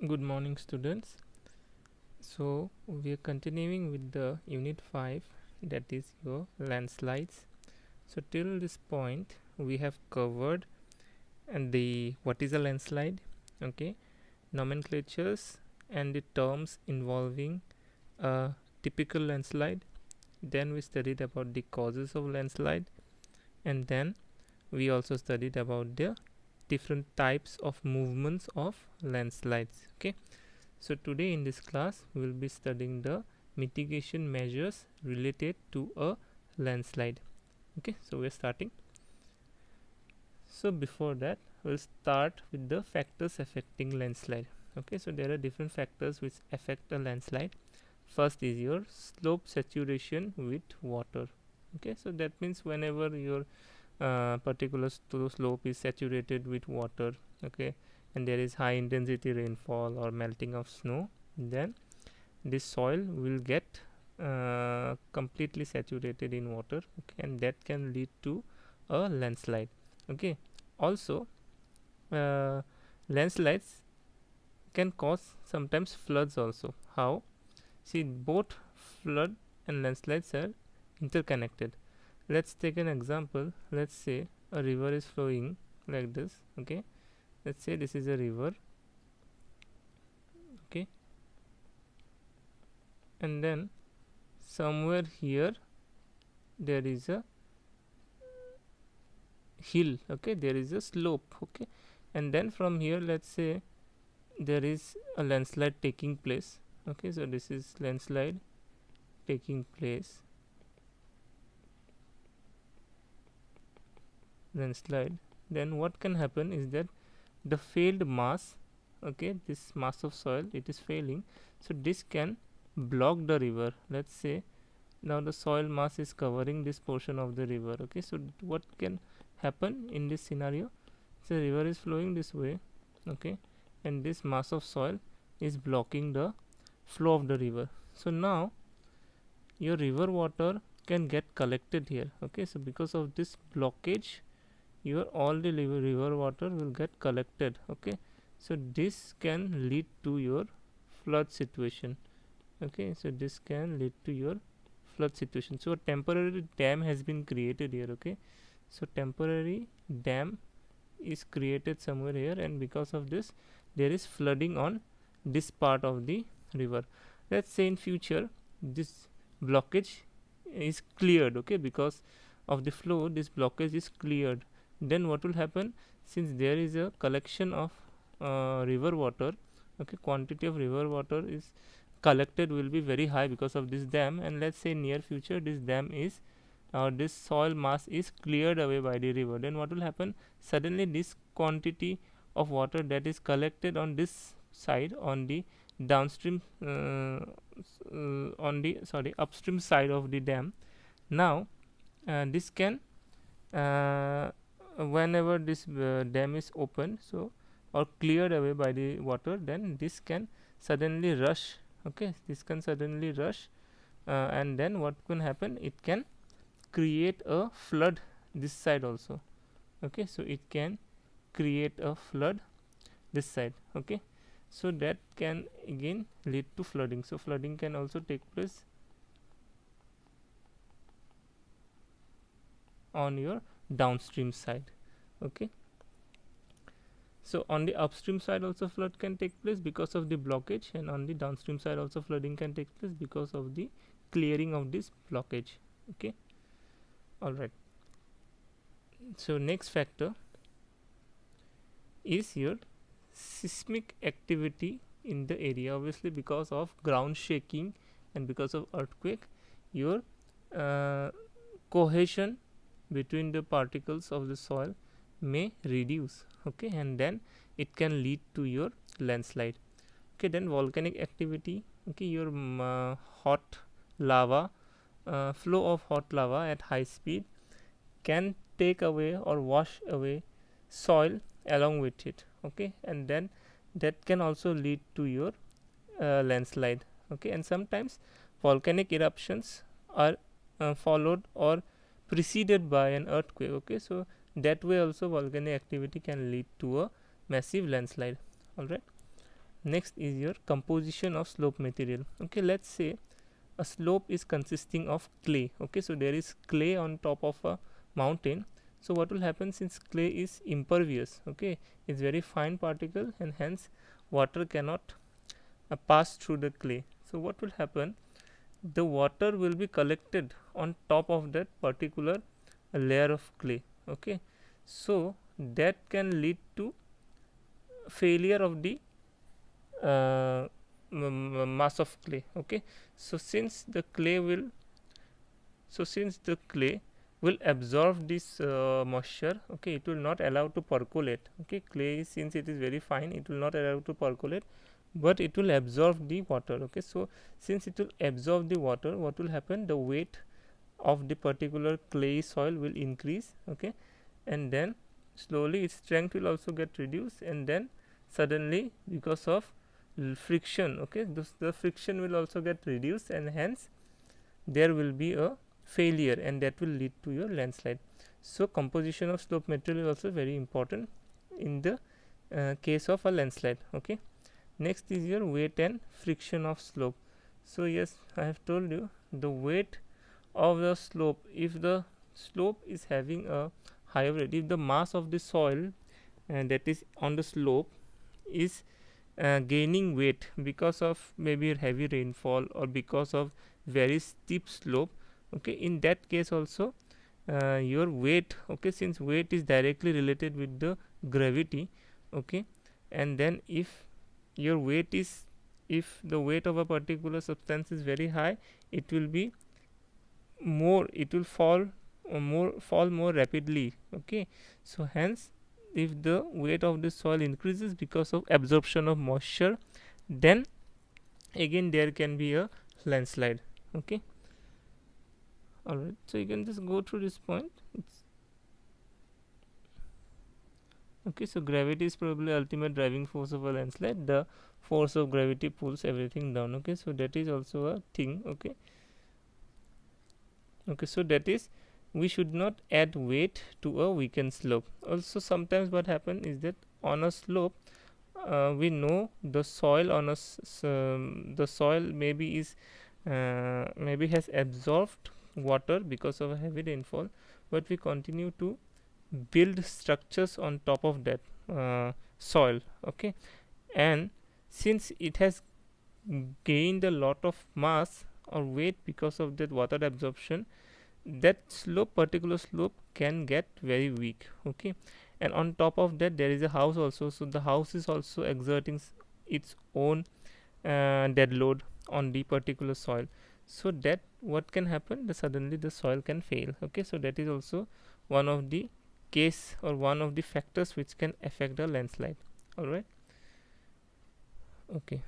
Good morning, students. So, we are continuing with the unit 5, that is your landslides. So, till this point, we have covered and the what is a landslide, okay, nomenclatures and the terms involving a typical landslide. Then we studied about the causes of landslide, and then we also studied about the different types of movements of landslides. Okay, so today in this class we will be studying the mitigation measures related to a landslide. Okay, so we're starting. So before that, we'll start with the factors affecting landslide. Okay, so there are different factors which affect a landslide. First is your slope saturation with water. Okay, so that means whenever your particular slope is saturated with water, okay, and there is high intensity rainfall or melting of snow, then this soil will get completely saturated in water, okay, and that can lead to a landslide. Okay, also uh, landslides can cause sometimes floods also. How? See, both flood and landslides are interconnected. Let's take an example. Let's say a river is flowing like this. Okay, let's say this is a river. Okay, and then somewhere here there is a hill. Okay, there is a slope. Okay, and then from here, let's say there is a landslide taking place. Okay, so this is landslide taking place. Landslide. Then what can happen is that the failed mass, okay, this mass of soil, it is failing, so this can block the river. Let's say now the soil mass is covering this portion of the river. Okay, so what can happen in this scenario? So river is flowing this way, okay, and this mass of soil is blocking the flow of the river. So now your river water can get collected here. Okay, so because of this blockage, your all the river water will get collected. Okay, so this can lead to your flood situation. Okay, so this can lead to your flood situation. So a temporary dam has been created here. Okay, so temporary dam is created somewhere here, and because of this there is flooding on this part of the river. Let's say in future this blockage is cleared. Okay, because of the flow this blockage is cleared. Then what will happen? Since there is a collection of river water, okay, quantity of river water is collected will be very high because of this dam, and let's say near future this dam is this soil mass is cleared away by the river. Then what will happen? Suddenly this quantity of water that is collected on this side, on the downstream on the upstream side of the dam, now this can whenever this dam is open, so or cleared away by the water, then this can suddenly rush. Okay, this can suddenly rush, and then what can happen? It can create a flood this side also. Okay, so it can create a flood this side. Okay, so that can again lead to flooding. So flooding can also take place on your downstream side. Okay, so on the upstream side also flood can take place because of the blockage, and on the downstream side also flooding can take place because of the clearing of this blockage. Okay, all right. So next factor is your seismic activity in the area. Obviously because of ground shaking and because of earthquake, your cohesion between the particles of the soil may reduce. Okay, and then it can lead to your landslide. Okay, then volcanic activity. Okay, your hot lava flow of hot lava at high speed can take away or wash away soil along with it. Okay, and then that can also lead to your landslide. Okay, and sometimes volcanic eruptions are followed or preceded by an earthquake. Okay, so that way also volcanic activity can lead to a massive landslide. All right, Next is your composition of slope material. Okay, let's say a slope is consisting of clay. Okay, so there is clay on top of a mountain. So what will happen, since clay is impervious, okay, it's very fine particle, and hence water cannot pass through the clay. So what will happen, the water will be collected on top of that particular layer of clay. Okay, so that can lead to failure of the mass of clay. Okay, so since the clay will absorb this moisture, okay, it will not allow to percolate. Okay, clay, since it is very fine, it will not allow to percolate, but it will absorb the water. Okay, so since it will absorb the water, what will happen, the weight of the particular clay soil will increase. Okay, and then slowly its strength will also get reduced, and then suddenly, because of friction, okay, the friction will also get reduced, and hence there will be a failure, and that will lead to your landslide. So composition of slope material is also very important in the case of a landslide. Okay, next is your weight and friction of slope. So yes, I have told you the weight of the slope, if the slope is having a higher weight, if the mass of the soil that is on the slope is gaining weight because of maybe heavy rainfall or because of very steep slope, okay, in that case also your weight, okay, since weight is directly related with the gravity, okay, and then if your weight is, if the weight of a particular substance is very high, it will be more, it will fall more rapidly. Okay, so hence if the weight of the soil increases because of absorption of moisture, then again there can be a landslide. Okay, all right, so you can just go through this point. Okay, so gravity is probably ultimate driving force of a landslide. The force of gravity pulls everything down. Okay, so that is also a thing. Okay, so that is, we should not add weight to a weakened slope. Also sometimes what happen is that on a slope, we know the soil on the soil maybe is maybe has absorbed water because of a heavy rainfall, but we continue to build structures on top of that soil. Okay, and since it has gained a lot of mass or weight because of that water absorption, that slope, particular slope, can get very weak. Okay, and on top of that there is a house also, so the house is also exerting its own dead load on the particular soil, so that what can happen, the suddenly the soil can fail. Okay, so that is also one of the case or one of the factors which can affect the landslide. All right, okay,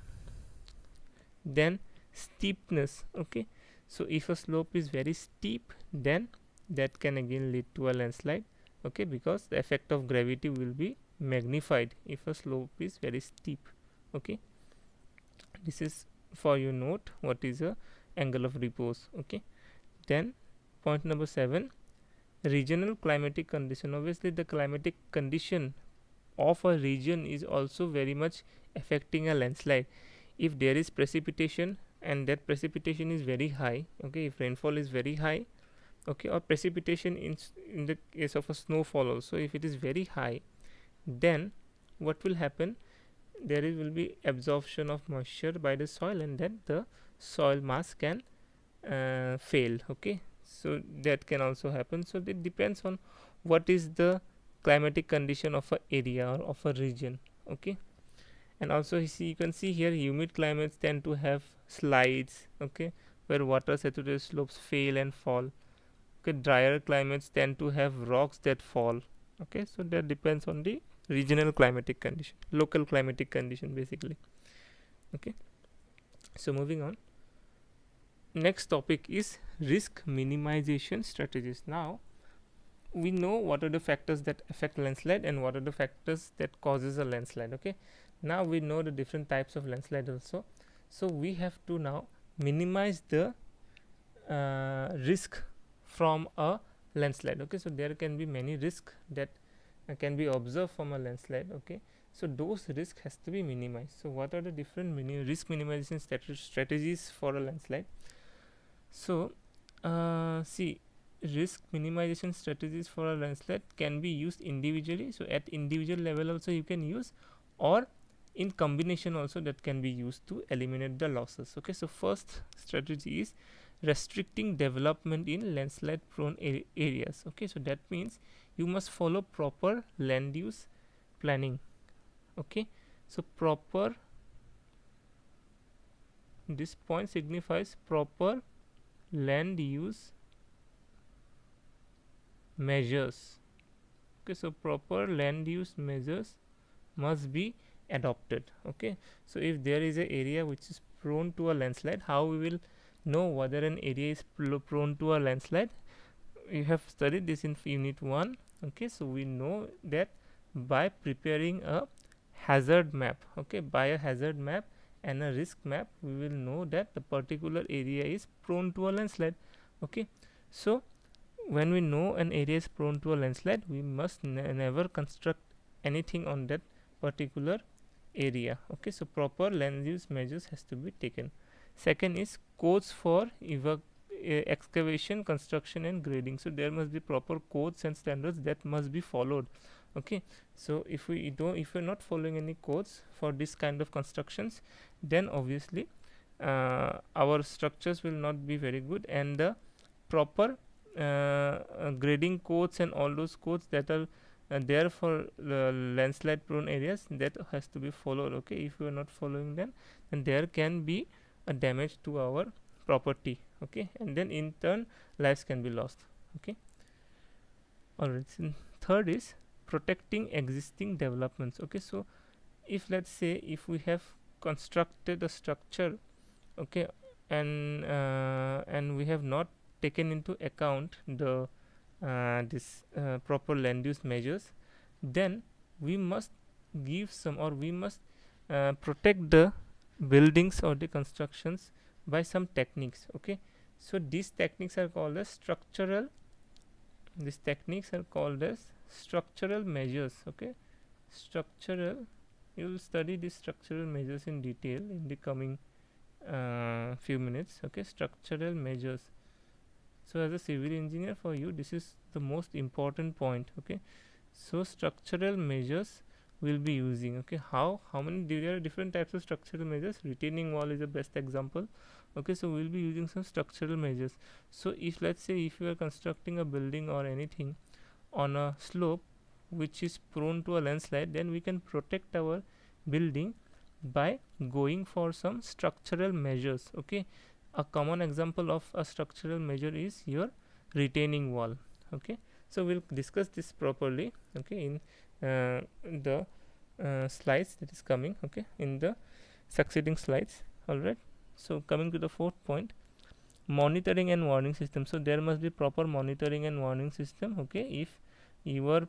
then steepness. Okay, so if a slope is very steep, then that can again lead to a landslide. Okay, because the effect of gravity will be magnified if a slope is very steep. Okay, this is for your note what is a angle of repose. Okay, then point number 7, regional climatic condition. Obviously the climatic condition of a region is also very much affecting a landslide. If there is precipitation and that precipitation is very high, okay, if rainfall is very high, okay, or precipitation in the case of a snowfall also, if it is very high, then what will happen, there will be absorption of moisture by the soil, and then the soil mass can fail. Okay, so that can also happen. So it depends on what is the climatic condition of a area or of a region. Okay, and also you can see here humid climates tend to have slides, okay, where water saturated slopes fail and fall. Okay, drier climates tend to have rocks that fall. Okay, so that depends on the regional climatic condition, local climatic condition basically. Okay, so moving on, next topic is risk minimization strategies. Now we know what are the factors that affect landslide and what are the factors that causes a landslide. Okay, now we know the different types of landslide also, so we have to now minimize the risk from a landslide. Okay, so there can be many risks that can be observed from a landslide. Okay, So those risk has to be minimized. So what are the different risk minimization strategies for a landslide? So see, risk minimization strategies for a landslide can be used individually, so at individual level also you can use, or in combination also that can be used to eliminate the losses. Okay, so first strategy is restricting development in landslide prone areas. Okay, so that means you must follow proper land use planning. Okay, so proper, this point signifies proper land use measures. Okay, so proper land use measures must be adopted. Okay, so if there is a area which is prone to a landslide, how we will know whether an area is prone to a landslide? We have studied this in unit 1. Okay, so we know that by preparing a hazard map. Okay, by a hazard map and a risk map, we will know that the particular area is prone to a landslide. Okay, so when we know an area is prone to a landslide, we must never construct anything on that particular area. Okay, so proper land use measures has to be taken. Second is codes for excavation, construction and grading. So there must be proper codes and standards that must be followed. Okay, so if we're not following any codes for this kind of constructions, then obviously our structures will not be very good, and the proper grading codes and all those codes that are there for landslide prone areas, that has to be followed. Okay, if we are not following them, then there can be a damage to our property. Okay, and then in turn lives can be lost. Okay, alright. So third is protecting existing developments. Okay, so if let's say if we have constructed a structure, okay, and we have not taken into account the this proper land use measures, then we must give some, or we must protect the buildings or the constructions by some techniques. Okay, so these techniques are called as structural measures. Okay, structural, you will study these structural measures in detail in the coming few minutes. Okay, structural measures. So as a civil engineer, for you this is the most important point. Okay, so structural measures will be using. Okay, how many, there are different types of structural measures. Retaining wall is the best example. Okay, so we'll be using some structural measures. So if let's say if you are constructing a building or anything on a slope which is prone to a landslide, then we can protect our building by going for some structural measures. Okay, a common example of a structural measure is your retaining wall. Okay, so we'll discuss this properly. Okay, in the slides that is coming. Okay, in the succeeding slides. All right, so coming to the fourth point, monitoring and warning system. So there must be proper monitoring and warning system. Okay, if you are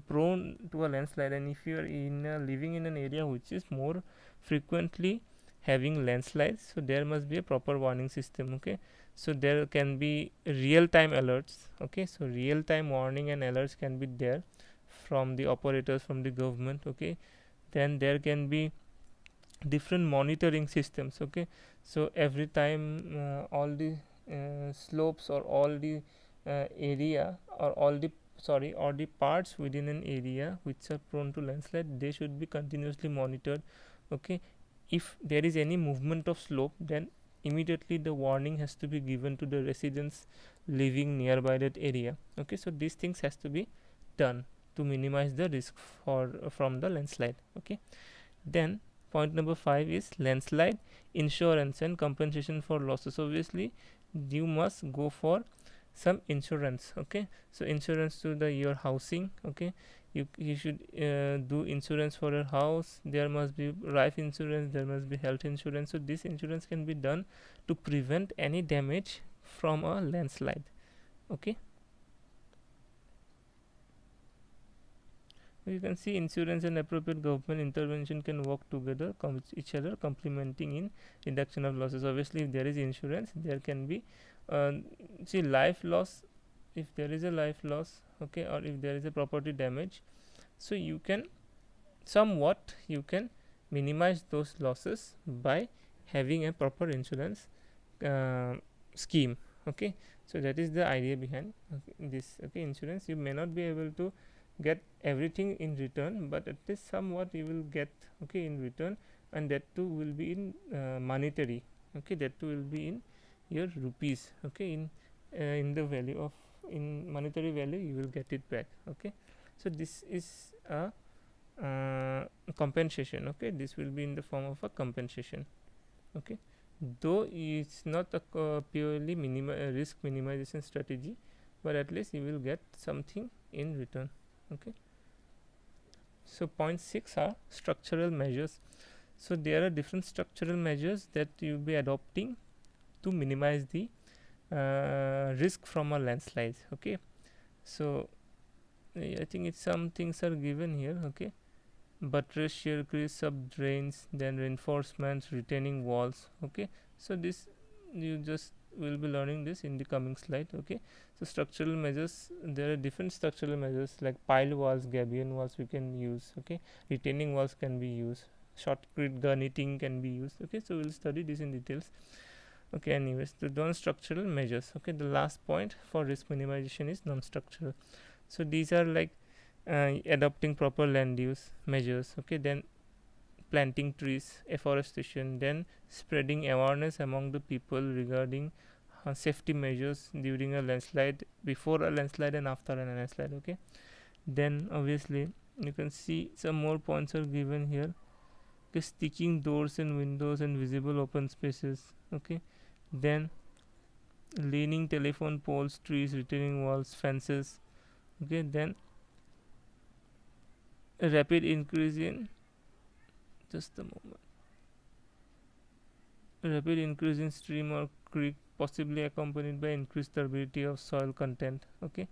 prone to a landslide, and if you are living in an area which is more frequently having landslides, so there must be a proper warning system. Okay, so there can be real time alerts. Okay, so real time warning and alerts can be there from the operators, from the government. Okay, then there can be different monitoring systems. Okay, so every time all the slopes or all the area or all the or the parts within an area which are prone to landslide, they should be continuously monitored. Okay, if there is any movement of slope, then immediately the warning has to be given to the residents living nearby that area. Okay, so these things has to be done to minimize the risk from the landslide. Okay, then point number 5 is landslide insurance and compensation for losses. Obviously you must go for some insurance. Okay, so insurance to your housing. Okay, you should do insurance for your house. There must be life insurance, there must be health insurance. So this insurance can be done to prevent any damage from a landslide. Okay, you can see insurance and appropriate government intervention can work together, each other, complementing in reduction of losses. Obviously if there is insurance, there can be see life loss. If there is a life loss, okay, or if there is a property damage, so you can somewhat you can minimize those losses by having a proper insurance uh, scheme. Okay, so that is the idea behind this. Okay, insurance, you may not be able to get everything in return, but at least somewhat you will get, okay, in return, and that too will be in monetary. Okay, that too will be in your rupees. Okay, in the value of, in monetary value you will get it back. Okay, so this is a compensation. Okay, this will be in the form of a compensation. Okay, though it's not a purely risk minimization strategy, but at least you will get something in return. Okay, so point 6 are structural measures. So there are different structural measures that you will be adopting to minimize the risk from a landslide. Okay, so I think it's some things are given here. Okay, buttress, shear crease, sub drains, then reinforcements, retaining walls. Okay, so this you just will be learning this in the coming slide. Okay, so structural measures, there are different structural measures like pile walls, gabion walls we can use. Okay, retaining walls can be used, shotcrete graniting can be used. Okay, so we'll study this in details. Okay, anyways, the non-structural measures. Okay, the last point for risk minimization is non-structural. So these are like adopting proper land use measures. Okay, then planting trees, afforestation, then spreading awareness among the people regarding safety measures during a landslide, before a landslide and after a landslide. Okay, then obviously you can see some more points are given here. Okay, sticking doors and windows and visible open spaces. Okay, then leaning telephone poles, trees, retaining walls, fences. Okay, then a rapid increase in, just a moment, a rapid increase in stream or creek, possibly accompanied by increased turbidity of soil content. Okay,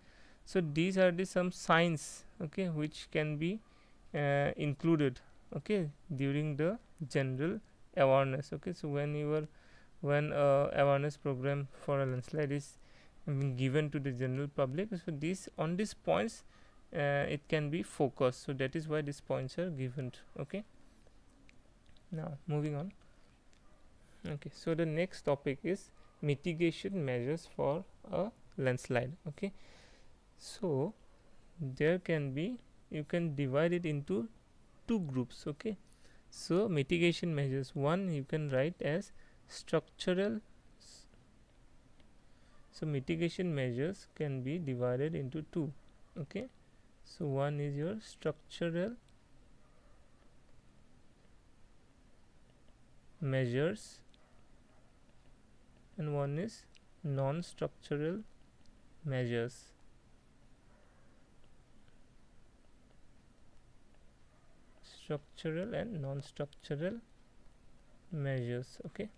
so these are the some signs, okay, which can be included, okay, during the general awareness. Okay, so when awareness program for a landslide is given to the general public, so these on these points it can be focused. So that is why these points are given. Okay, now moving on. Okay, so the next topic is mitigation measures for a landslide. Okay, so there can be, you can divide it into two groups. Okay, so mitigation measures, one you can write as structural. So mitigation measures can be divided into two. Okay, so one is your structural measures and one is non-structural measures. Structural and non-structural measures. Okay,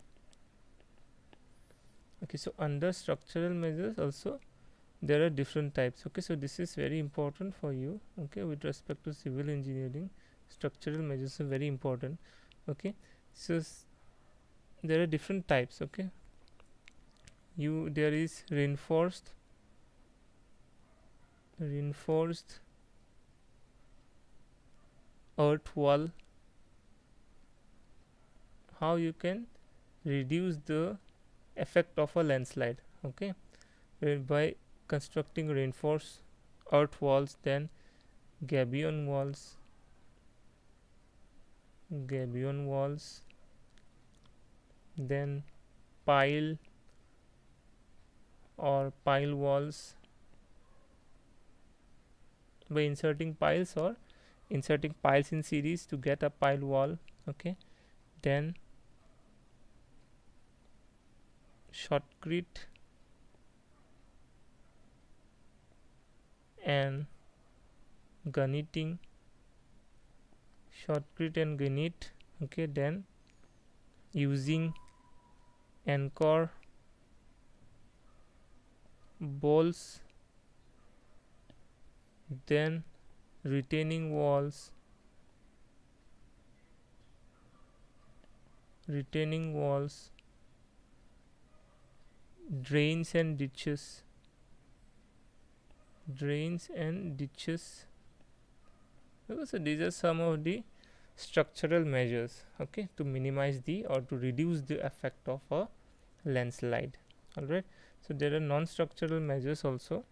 okay, so under structural measures also there are different types. Okay, so this is very important for you. Okay, with respect to civil engineering, structural measures are very important. Okay, so there are different types. Okay, there is reinforced earth wall. How you can reduce the effect of a landslide? Okay, by constructing reinforced earth walls, then gabion walls, then pile or pile walls by inserting piles or inserting piles in series to get a pile wall. Okay, then shotcrete and graniting, shotcrete and granite. Okay, then using anchor bolts, then retaining walls, drains and ditches, Okay, so these are some of the structural measures, okay, to minimize the or to reduce the effect of a landslide. All right, so there are non-structural measures also.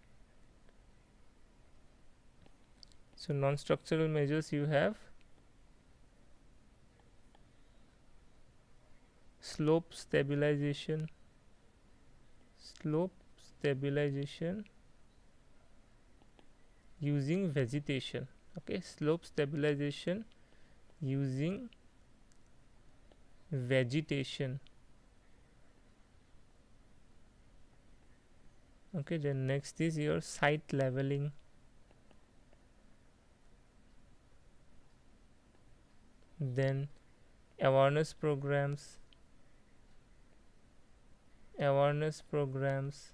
So non-structural measures, you have slope stabilization, slope stabilization using vegetation. Okay, slope stabilization using vegetation. Okay, then next is your site leveling. Then awareness programs, awareness programs.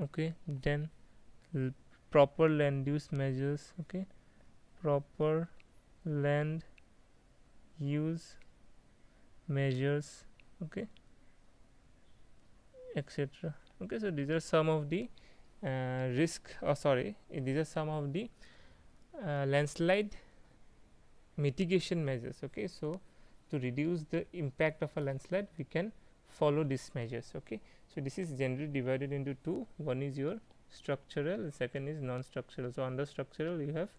Okay, then proper land use measures. Okay, proper land use measures. Okay, etc. Okay, so these are some of the these are some of the landslide mitigation measures. Okay, so to reduce the impact of a landslide, we can follow these measures. Okay, so this is generally divided into two. One is your structural, the second is non-structural. So under structural, you have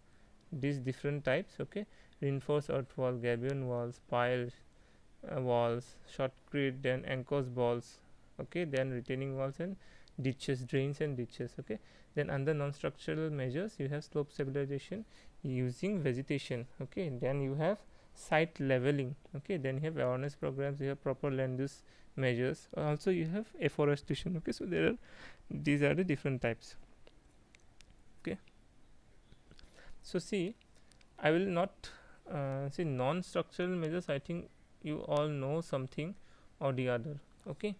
these different types. Okay, reinforced earth wall, gabion walls, pile walls, shotcrete, then enclosed walls. Okay, then retaining walls and ditches, drains and ditches. Okay, then under non-structural measures, you have slope stabilization using vegetation. Okay, then you have site leveling. Okay, then you have awareness programs, you have proper land use measures, also you have afforestation. Okay, so there are, these are the different types. Okay, so see, I will not see non-structural measures. I think you all know something or the other. Okay,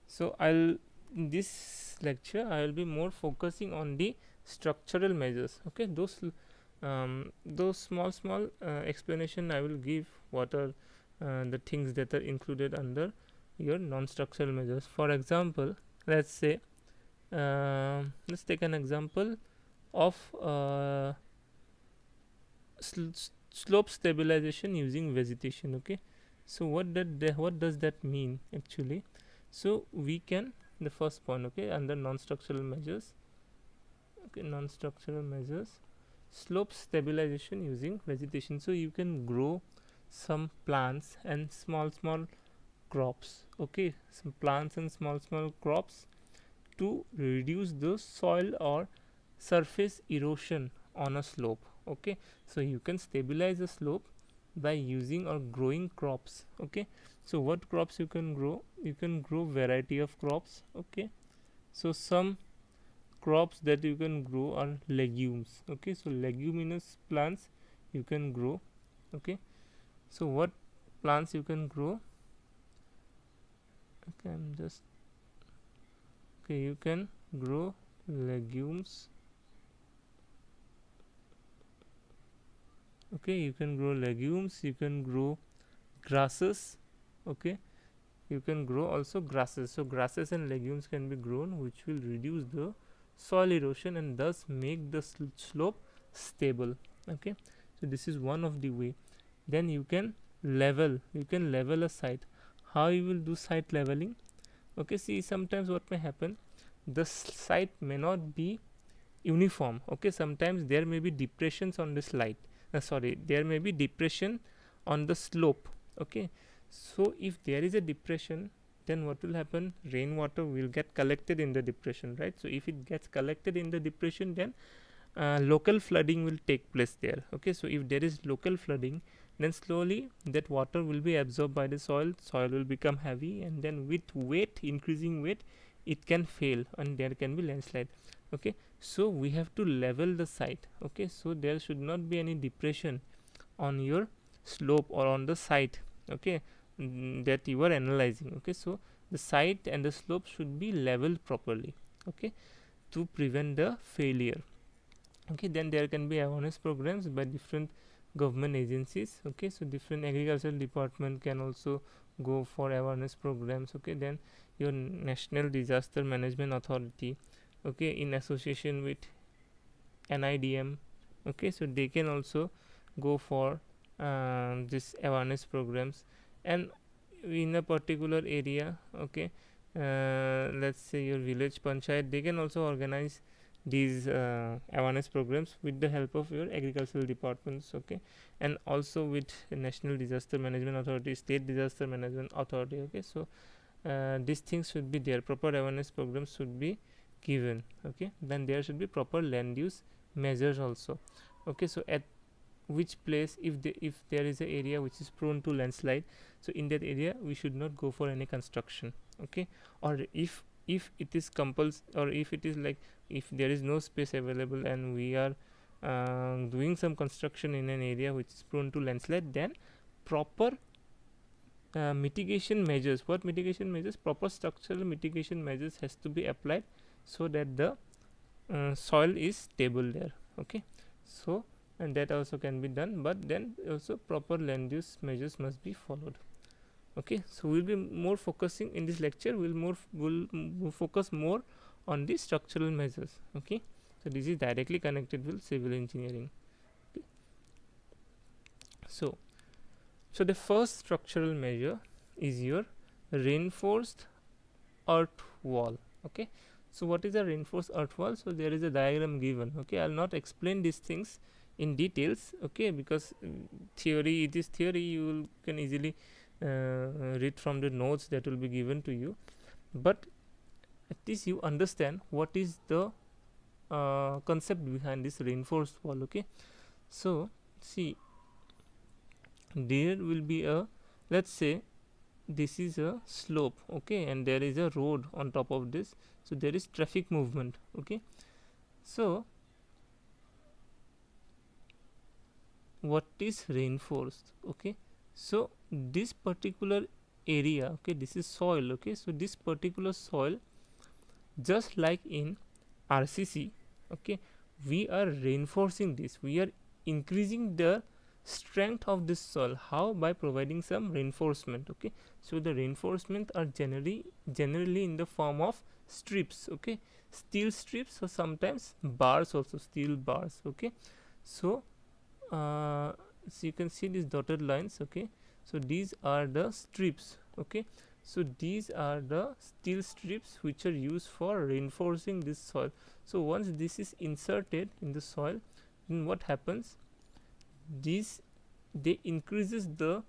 so I'll, in this lecture I will be more focusing on the structural measures. Okay, those small explanation I will give what are the things that are included under your non-structural measures. For example, let's say let's take an example of slope stabilization using vegetation. Okay, so what does that mean actually? So we can, the first point, okay, under non-structural measures. Okay, non-structural measures, slope stabilization using vegetation. So you can grow some plants and small crops. Okay, some plants and small crops to reduce the soil or surface erosion on a slope. Okay, so you can stabilize the slope by using or growing crops. Okay, so what crops you can grow? You can grow variety of crops. Okay, so some crops that you can grow are legumes. Okay, so leguminous plants you can grow. Okay, so what plants you can grow? Okay, I'm just, okay, you can grow legumes. Okay, you can grow legumes, you can grow grasses. Okay, you can grow also grasses. So grasses and legumes can be grown, which will reduce the soil erosion and thus make the slope stable. Okay, so this is one of the way. Then you can level a site. How you will do site leveling? Okay, see, sometimes what may happen, the site may not be uniform. Okay, sometimes there may be depressions on the slide, there may be depression on the slope. Okay, so if there is a depression, then what will happen? Rainwater will get collected in the depression, right? So if it gets collected in the depression, then local flooding will take place there. Okay, so if there is local flooding, then slowly that water will be absorbed by the soil will become heavy, and then with weight, increasing weight, it can fail and there can be landslide. Okay, so we have to level the site. Okay, so there should not be any depression on your slope or on the site. Okay, that you are analyzing. Okay, so the site and the slope should be leveled properly. Okay, to prevent the failure. Okay, then there can be awareness programs by different government agencies. Okay, so different agricultural department can also go for awareness programs. Okay, then your National Disaster Management Authority, okay, in association with NIDM. Okay, so they can also go for this awareness programs. And in a particular area, okay, let's say your village panchayat, they can also organize these awareness programs with the help of your agricultural departments. Okay, and also with National Disaster Management Authority, State Disaster Management Authority. Okay, so these things should be there, proper awareness programs should be given. Okay, then there should be proper land use measures also. Okay, so at which place, if there is a area which is prone to landslide, so in that area we should not go for any construction. Okay, or if it is or if it is like, if there is no space available and we are doing some construction in an area which is prone to landslide, then proper mitigation measures. What mitigation measures? Proper structural mitigation measures has to be applied so that the soil is stable there. Okay, so and that also can be done, but then also proper land use measures must be followed. Okay, so we'll be more focusing in this lecture, we'll focus more on the structural measures. Okay, so this is directly connected with civil engineering. Okay. So the first structural measure is your reinforced earth wall. Okay, so what is a reinforced earth wall? So there is a diagram given. Okay, I'll not explain these things in details. Okay, because theory, it is theory, you can easily read from the notes that will be given to you, but at least you understand what is the concept behind this reinforced wall. Okay, so see, there will be a, let's say this is a slope. Okay, and there is a road on top of this, so there is traffic movement. Okay, so what is reinforced? Okay, so this particular area, okay, this is soil. Okay, so this particular soil, just like in RCC, okay, we are reinforcing this, we are increasing the strength of this soil. How? By providing some reinforcement. Okay, so the reinforcement are generally in the form of strips. Okay, steel strips, or sometimes bars also, steel bars. Okay, so so you can see these dotted lines. Okay, so these are the strips. Okay, so these are the steel strips which are used for reinforcing this soil. So once this is inserted in the soil, then what happens? They increases the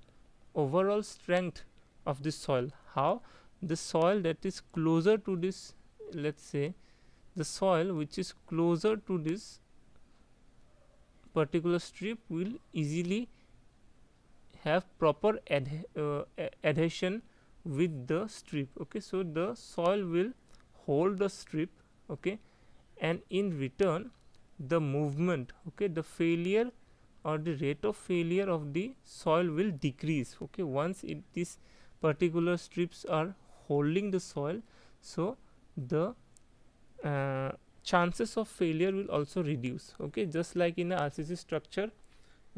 overall strength of the soil. How? The soil that is closer to this, let's say the soil which is closer to this particular strip will easily have proper adhesion with the strip. Okay, so the soil will hold the strip. Okay, and in return the movement, okay, the failure or the rate of failure of the soil will decrease. Okay, once these particular strips are holding the soil, so the chances of failure will also reduce. Okay, just like in a RCC structure.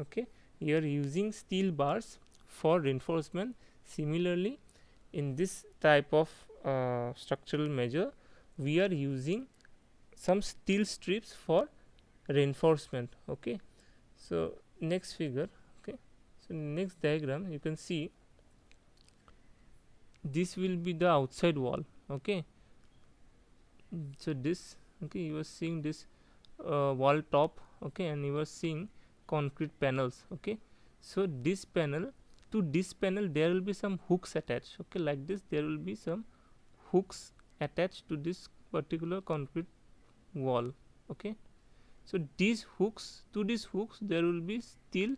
Okay, you are using steel bars for reinforcement. Similarly, in this type of structural measure, we are using some steel strips for reinforcement. Okay, so next figure. Okay, so next diagram, you can see this will be the outside wall. Okay, so this, okay, you are seeing this wall top. Okay, and you are seeing concrete panels. Okay, so this panel, to this panel there will be some hooks attached. Okay, like this, there will be some hooks attached to this particular concrete wall. Okay, so these hooks, to these hooks there will be steel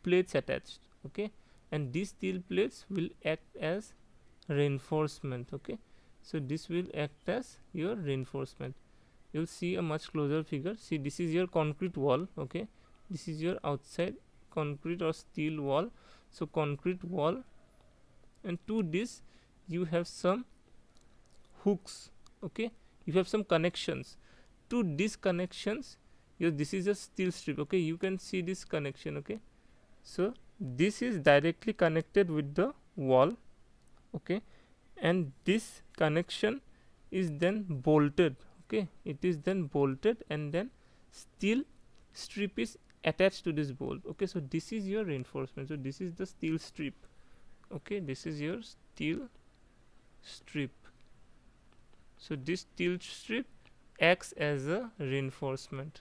plates attached. Okay, and these steel plates will act as reinforcement. Okay, so this will act as your reinforcement. You'll see a much closer figure. See, this is your concrete wall. Okay, this is your outside concrete or steel wall. So concrete wall, and to this you have some hooks. Okay, you have some connections. To these connections, this is a steel strip. Okay, you can see this connection. Okay, so this is directly connected with the wall. Okay, and this connection is then bolted. Okay, it is then bolted, and then steel strip is attached to this bolt. Okay, so this is your reinforcement. So this is the steel strip. Okay, this is your steel strip. So this steel strip acts as a reinforcement.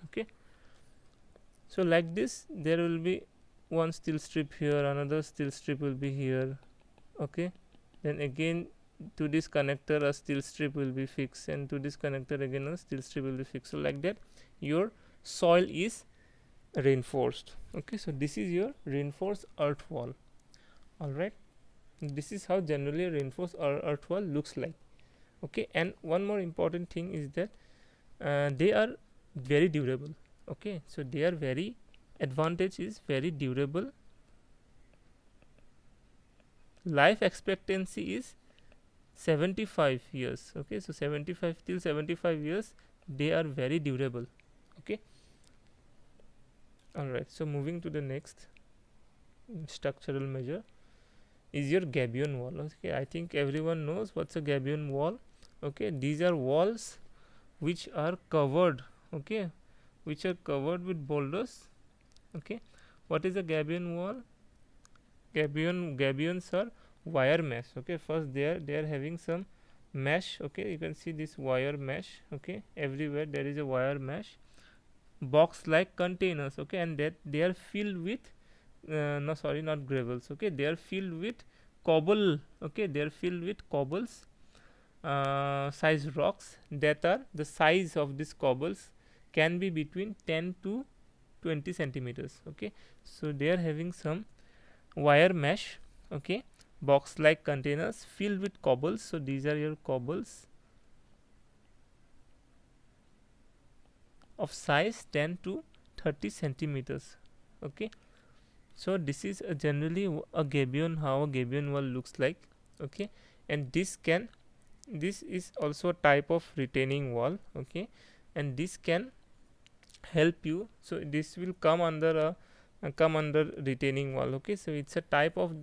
Okay, so like this there will be one steel strip here, another steel strip will be here. Okay, then again to this connector a steel strip will be fixed, and to this connector again a steel strip will be fixed. So like that your soil is reinforced. Okay, so this is your reinforced earth wall. All right, this is how generally a reinforced earth wall looks like. Okay, and one more important thing is that they are very durable. Okay, so they are very advantage is very durable. Life expectancy is 75 years. Okay, so 75 till 75 years they are very durable. Okay, all right, so moving to the next structural measure is your gabion wall. Okay, I think everyone knows what's a gabion wall. Okay, these are walls which are covered, okay, which are covered with boulders. Okay, what is a gabion wall? Gabions are wire mesh. Okay, first they are having some mesh. Okay, you can see this wire mesh. Okay, everywhere there is a wire mesh, box like containers. Okay, and that they are filled with no, sorry, not gravels. Okay, they are filled with cobble. Okay, they are filled with cobbles, size rocks that are the size of these cobbles can be between 10 to 20 centimeters. Okay, so they are having some wire mesh. Okay, box like containers filled with cobbles. So these are your cobbles of size 10 to 30 centimeters. Okay, so this is generally a gabion, how a gabion wall looks like. Okay, and this is also a type of retaining wall. Okay, and this can help you. So this will come under retaining wall. Okay, so it's a type of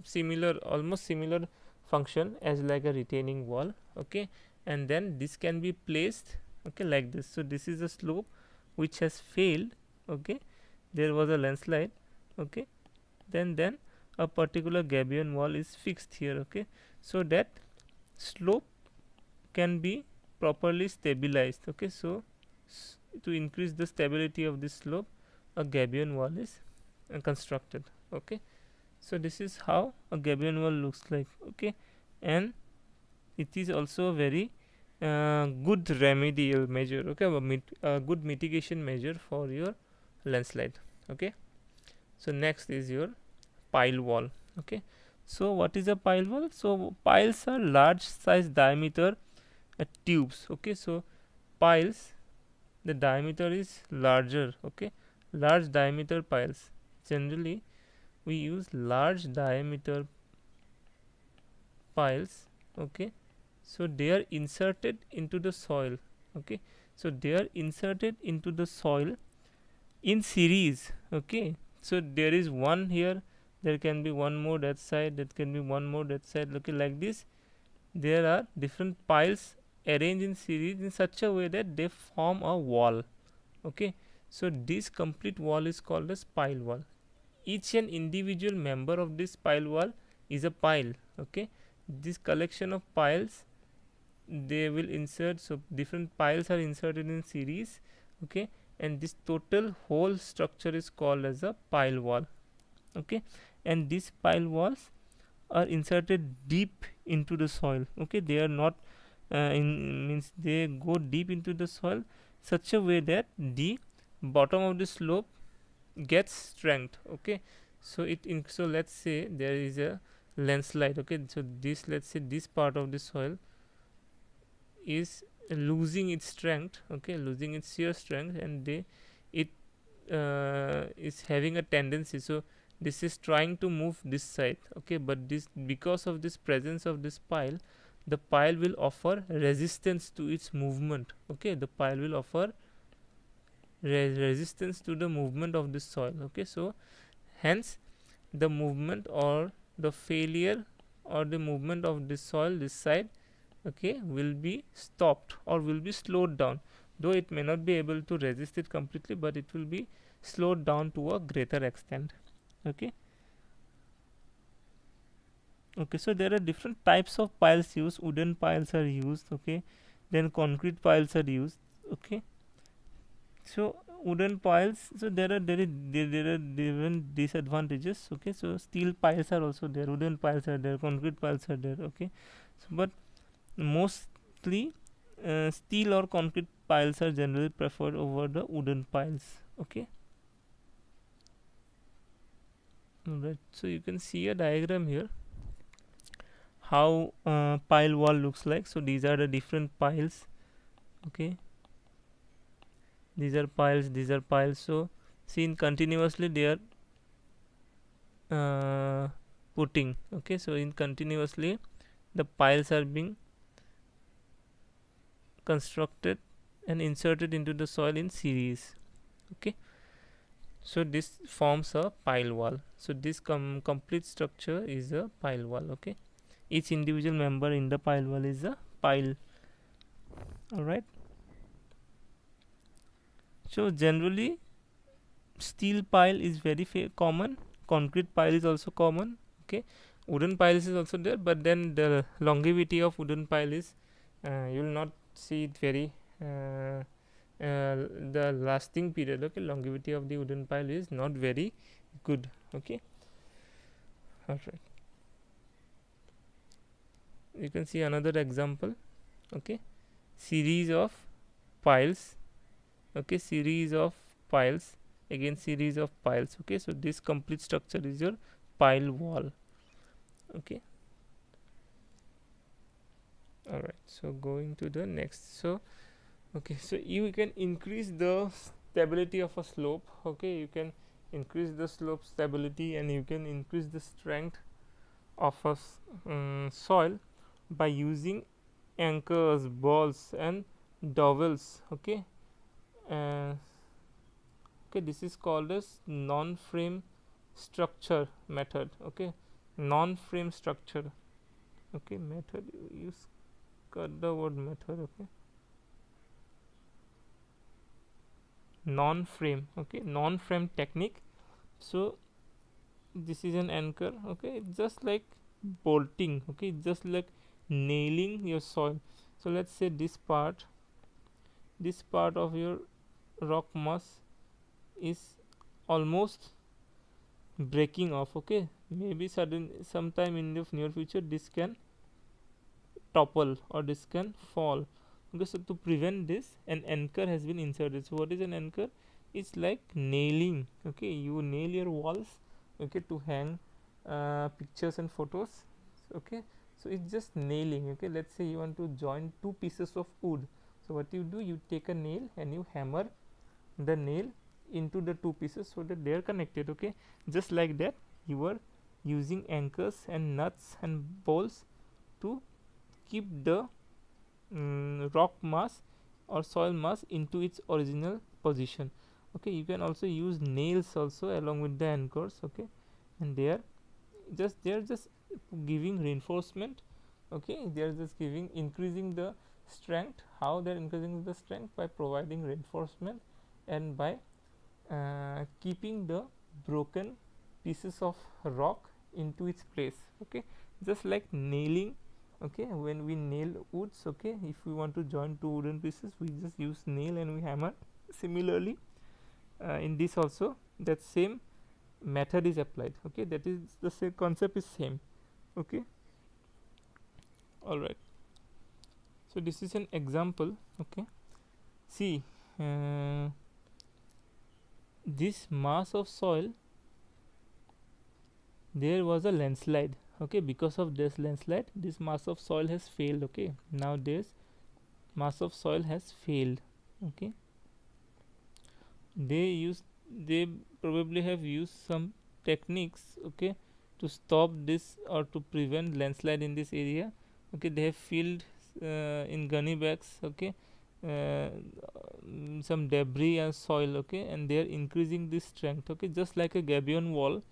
similar, almost similar function as like a retaining wall. Okay, and then this can be placed, okay, like this. So this is a slope which has failed. Okay, there was a landslide. Okay, then a particular gabion wall is fixed here. Okay, so that slope can be properly stabilized. Okay, so to increase the stability of this slope, a gabion wall is constructed. Okay, so this is how a gabion wall looks like. Okay, and it is also a very good remedial measure. Okay, a good mitigation measure for your landslide. Okay, so next is your pile wall. Okay, so what is a pile wall? So piles are large size diameter tubes. Okay, so piles, the diameter is larger. Okay, large diameter piles, generally we use large diameter piles. Okay, so they are inserted into the soil. Okay, so they are inserted into the soil in series. Okay, so there is one here, there can be one more that side, that can be one more that side. Okay, like this there are different piles arranged in series in such a way that they form a wall. Okay, so this complete wall is called as pile wall. Each and individual member of this pile wall is a pile. Okay, this collection of piles they will insert, so different piles are inserted in series. Okay, and this total whole structure is called as a pile wall. Okay, and these pile walls are inserted deep into the soil. Okay, they are not means they go deep into the soil such a way that the bottom of the slope gets strength. Okay, so so let's say there is a landslide. Okay, so this, let's say this part of the soil is losing its strength. Okay, losing its shear strength, and it is having a tendency, so this is trying to move this side. Okay, but this, because of this presence of this pile, the pile will offer resistance to its movement. Okay, the pile will offer resistance to the movement of this soil. Okay, so hence the movement or the failure or the movement of this soil this side, okay, will be stopped or will be slowed down, though it may not be able to resist it completely, but it will be slowed down to a greater extent. Okay. Okay, so there are different types of piles used. Wooden piles are used, okay, then concrete piles are used, okay. So wooden piles, so there are different disadvantages, okay. So steel piles are also there, wooden piles are there, concrete piles are there, okay. So but mostly steel or concrete piles are generally preferred over the wooden piles, okay. Right, so you can see a diagram here how pile wall looks like. So these are the different piles, okay, these are piles, these are piles. So seen continuously they are putting, okay. So in continuously the piles are being constructed and inserted into the soil in series, okay. So this forms a pile wall. So this complete structure is a pile wall, okay. Each individual member in the pile wall is a pile. All right. So generally steel pile is very common, concrete pile is also common, okay. Wooden piles is also there, but then the longevity of wooden pile is you will not see it very the lasting period, okay. Longevity of the wooden pile is not very good, okay. All right, you can see another example, okay. Series of piles, okay, series of piles, again series of piles, okay. So this complete structure is your pile wall, okay. All right, so going to the next. So okay, so you can increase the stability of a slope, okay. You can increase the slope stability and you can increase the strength of a soil by using anchors, balls and dowels, okay. Okay, this is called as non-frame structure method, okay. Non-frame structure, okay, method, use cut the word method, okay. Non-frame, okay, non-frame technique. So this is an anchor, okay. It's just like bolting, okay, it's just like nailing your soil. So let's say this part of your rock mass is almost breaking off, okay. Maybe sometime in the near future this can topple or this can fall, okay. So to prevent this, an anchor has been inserted. So what is an anchor? It's like nailing, okay. You nail your walls, okay, to hang pictures and photos, okay. So it's just nailing, okay. Let's say you want to join two pieces of wood. So what you do, you take a nail and you hammer the nail into the two pieces so that they are connected, okay. Just like that, you are using anchors and nuts and bolts to keep the rock mass or soil mass into its original position, okay. You can also use nails also along with the anchors, okay, and they are just giving reinforcement, okay. They are just giving increasing the strength. How they are increasing the strength? By providing reinforcement and by keeping the broken pieces of rock into its place, okay. Just like nailing, okay. When we nail woods, okay, if we want to join two wooden pieces, we just use nail and we hammer. Similarly in this also that same method is applied, okay. That is the same concept is same, okay. All right, so this is an example, okay. See this mass of soil, there was a landslide, okay. Because of this landslide, this mass of soil has failed, okay. Now this mass of soil has failed, okay. They probably have used some techniques, okay, to stop this or to prevent landslide in this area, okay. They have filled in gunny bags, okay, some debris and soil, okay, and they are increasing this strength, okay, just like a gabion wall,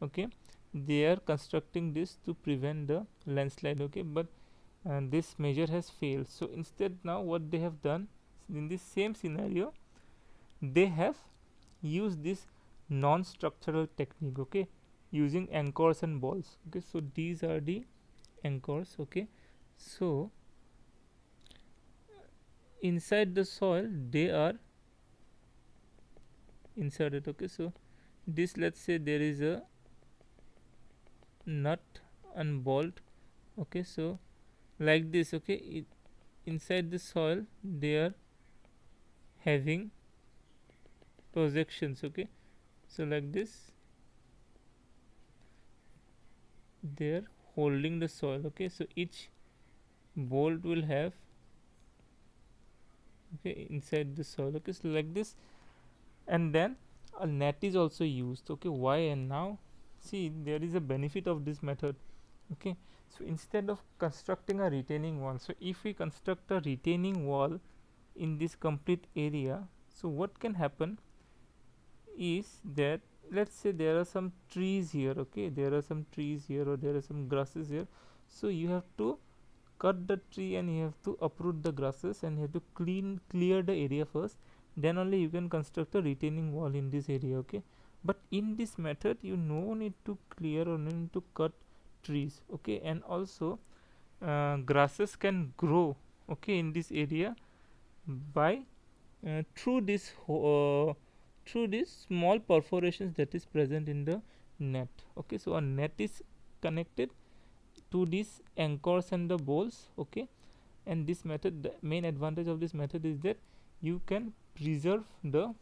okay. they are constructing this to prevent the landslide, okay, but this measure has failed. So instead, now what they have done in this same scenario, they have used this non-structural technique, okay, using anchors and balls, okay. So these are the anchors, okay. So inside the soil they are inserted, okay. So this, let's say there is a nut and bolt, okay. So like this, okay, inside the soil they are having projections, okay. So like this they are holding the soil, okay. So each bolt will have, okay, inside the soil, okay. So like this, and then a net is also used, okay. Why? And now see, there is a benefit of this method, okay. So instead of constructing a retaining wall, so if we construct a retaining wall in this complete area, so what can happen is that, let's say there are some trees here, okay, there are some trees here or there are some grasses here. So you have to cut the tree and you have to uproot the grasses and you have to clear the area first, then only you can construct a retaining wall in this area, okay. But in this method you no need to clear or no need to cut trees, okay. And also grasses can grow, okay, in this area by through this through these small perforations that is present in the net, okay. So a net is connected to these anchors and the bolts, okay. And this method, the main advantage of this method is that you can preserve the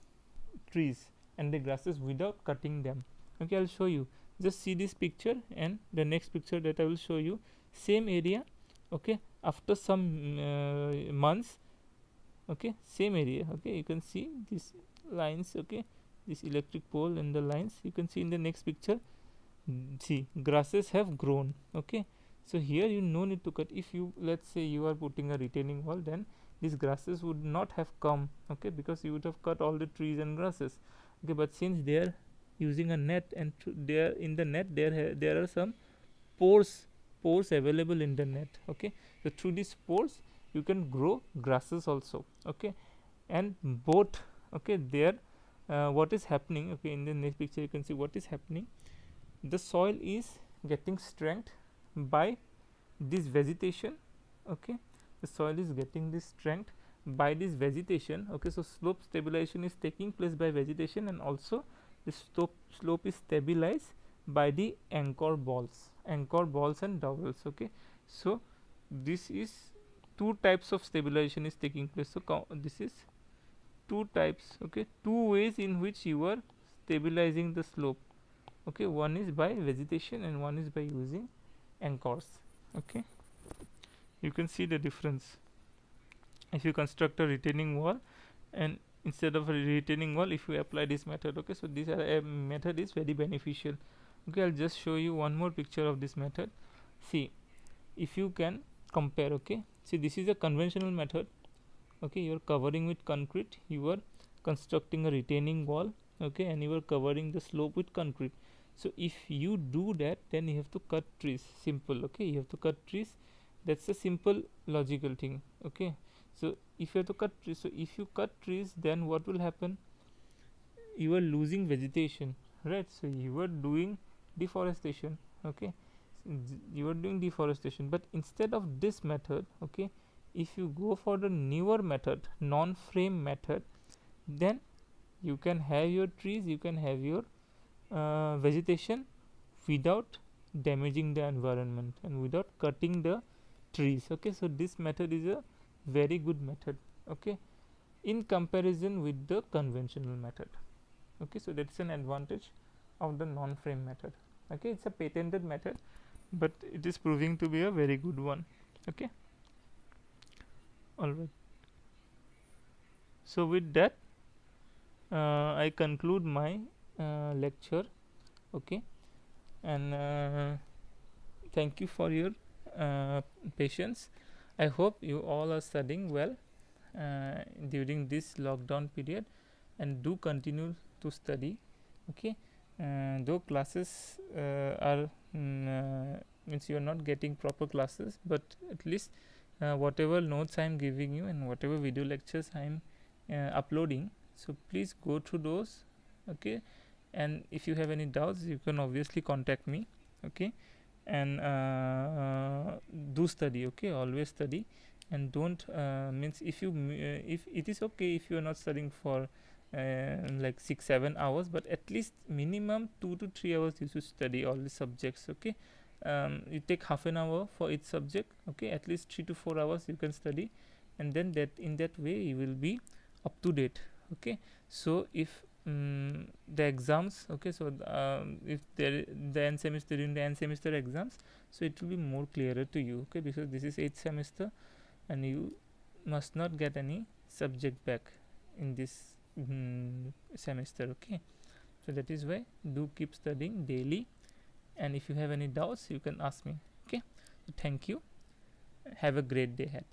trees and the grasses without cutting them, okay. I'll show you, just see this picture and the next picture that I will show you, same area, okay, after some months, okay, same area, okay. You can see these lines, okay, this electric pole and the lines, you can see in the next picture. See, grasses have grown, okay. So here you no need to cut. If you, let's say you are putting a retaining wall, then these grasses would not have come, okay, because you would have cut all the trees and grasses, okay. But since they are using a net, and there in the net there are some pores available in the net, okay. So through these pores you can grow grasses also, okay. And both, okay, there what is happening, okay, in the next picture you can see what is happening. The soil is getting strength by this vegetation, okay. The soil is getting this strength by this vegetation, okay. So slope stabilization is taking place by vegetation, and also the slope is stabilized by the anchor balls and dowels, okay. So this is two types of stabilization is taking place. So this is two types, okay, two ways in which you are stabilizing the slope, okay. One is by vegetation and one is by using anchors, okay. You can see the difference if you construct a retaining wall, and instead of a retaining wall if you apply this method, okay. So this method is very beneficial, okay. I'll just show you one more picture of this method. See, if you can compare, okay, see, this is a conventional method, okay. You are covering with concrete, you are constructing a retaining wall, okay, and you are covering the slope with concrete. So if you do that, then you have to cut trees, simple, okay. You have to cut trees, that's a simple logical thing, okay. So if you have to cut trees, so if you cut trees, then what will happen, you are losing vegetation, right. So you are doing deforestation, okay. You are doing deforestation. But instead of this method, okay, if you go for the newer method, non-frame method, then you can have your trees, you can have your vegetation without damaging the environment and without cutting the trees, okay. So this method is a very good method, okay, in comparison with the conventional method, okay. So that's an advantage of the non-frame method, okay. It's a patented method, but it is proving to be a very good one, okay. All right, so with that I conclude my lecture, okay. And thank you for your patience. I hope you all are studying well during this lockdown period, and do continue to study, okay. though classes are means you are not getting proper classes, but at least whatever notes I am giving you and whatever video lectures I am uploading, so please go through those. Okay, and if you have any doubts, you can obviously contact me. Okay, and do study. Okay, always study, and don't means if you if it is okay if you are not studying for like 6-7 hours, but at least minimum 2 to 3 hours you should study all the subjects. Okay, you take half an hour for each subject. Okay, at least 3 to 4 hours you can study, and then that in that way you will be up to date. Okay, so if the exams, okay, so if there the end semester, during the end semester exams, so it will be more clearer to you. Okay, because this is 8th semester and you must not get any subject back in this semester. Okay, so that is why do keep studying daily, and if you have any doubts you can ask me. Okay, so thank you, have a great day ahead.